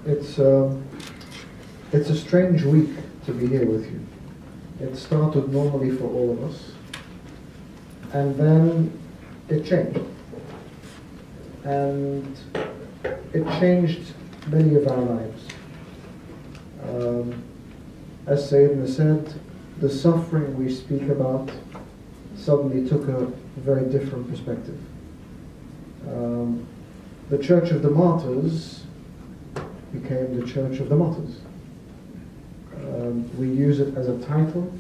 It's a strange week to be here with you. It started normally for all of us, and then it changed. And it changed many of our lives. As Sayyidina said, the suffering we speak about suddenly took a very different perspective. The Church of the Martyrs became the Church of the Martyrs. We use it as a title,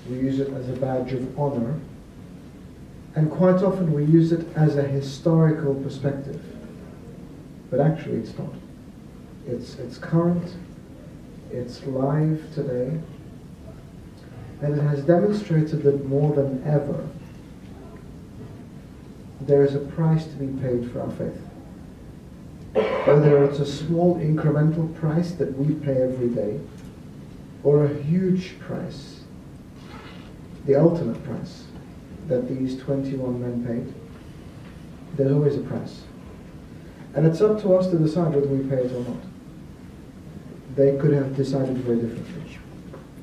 we use it as a badge of honor, and quite often we use it as a historical perspective. But actually it's not. It's current, it's live today, and it has demonstrated that more than ever there is a price to be paid for our faith. Whether it's a small incremental price that we pay every day, or a huge price, the ultimate price that these 21 men paid, there's always a price. And it's up to us to decide whether we pay it or not. They could have decided very differently.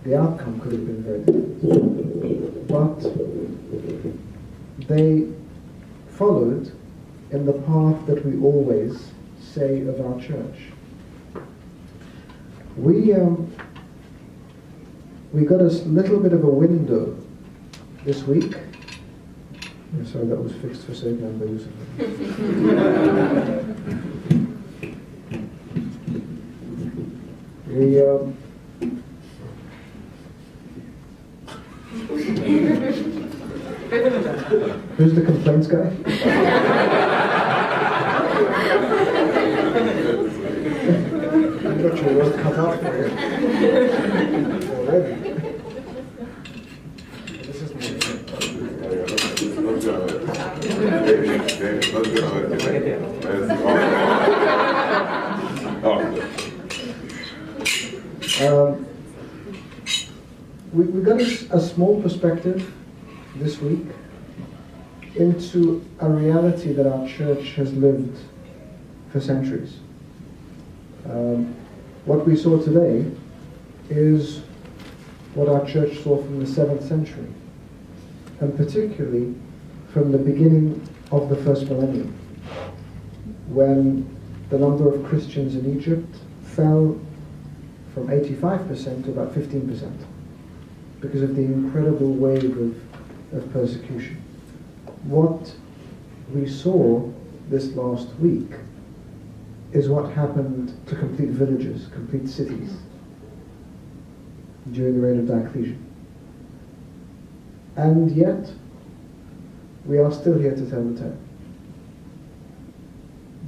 The outcome could have been very different. But they followed in the path that we always say of our church. We got a little bit of a window this week. I'm sorry, that was fixed for sake number Yusuf. Who's the complaints guy? I've got your work cut out for you already. This isn't we got a small perspective this week into a reality that our church has lived for centuries. What we saw today is what our church saw from the 7th century, and particularly from the beginning of the first millennium, when the number of Christians in Egypt fell from 85% to about 15% because of the incredible wave of persecution. What we saw this last week is what happened to complete villages, complete cities during the reign of Diocletian. And yet, we are still here to tell the tale.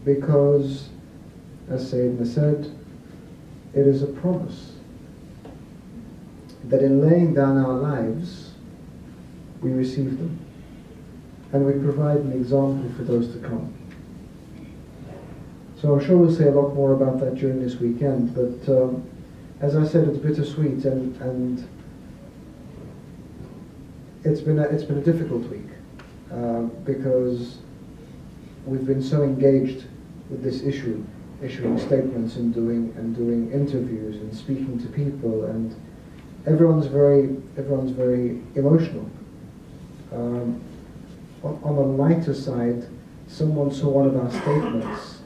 Because, as Sayyidina said, it is a promise that in laying down our lives, we receive them. And we provide an example for those to come. So I'm sure we'll say a lot more about that during this weekend, but as I said, it's bittersweet, and it's been a difficult week because we've been so engaged with this issue, issuing statements and doing interviews and speaking to people, and everyone's very emotional. On a lighter side, someone saw one of our statements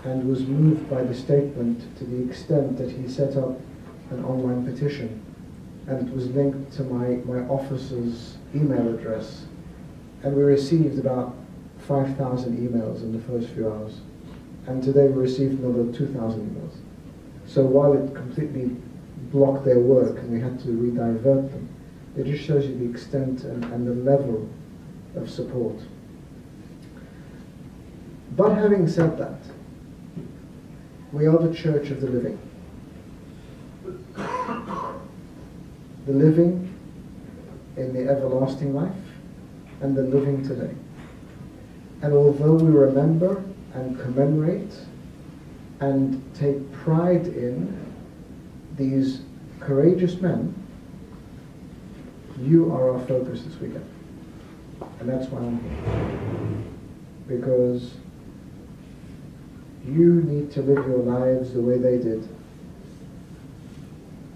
and was moved by the statement to the extent that he set up an online petition, and it was linked to my office's email address, and we received about 5,000 emails in the first few hours, and today we received another 2,000 emails. So while it completely blocked their work and we had to re-divert them, it just shows you the extent and the level of support. But having said that, we are the Church of the Living. The living in the everlasting life and the living today. And although we remember and commemorate and take pride in these courageous men, you are our focus this weekend. And that's why I'm here. Because You need to live your lives the way they did.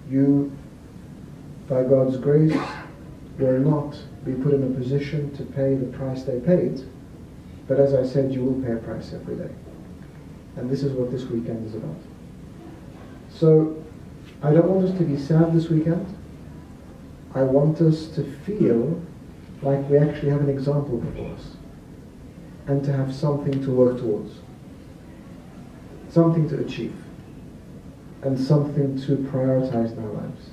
You, by God's grace, will not be put in a position to pay the price they paid, but as I said, you will pay a price every day. And this is what this weekend is about. So, I don't want us to be sad this weekend. I want us to feel like we actually have an example before us, and to have something to work towards, something to achieve, and something to prioritize in our lives.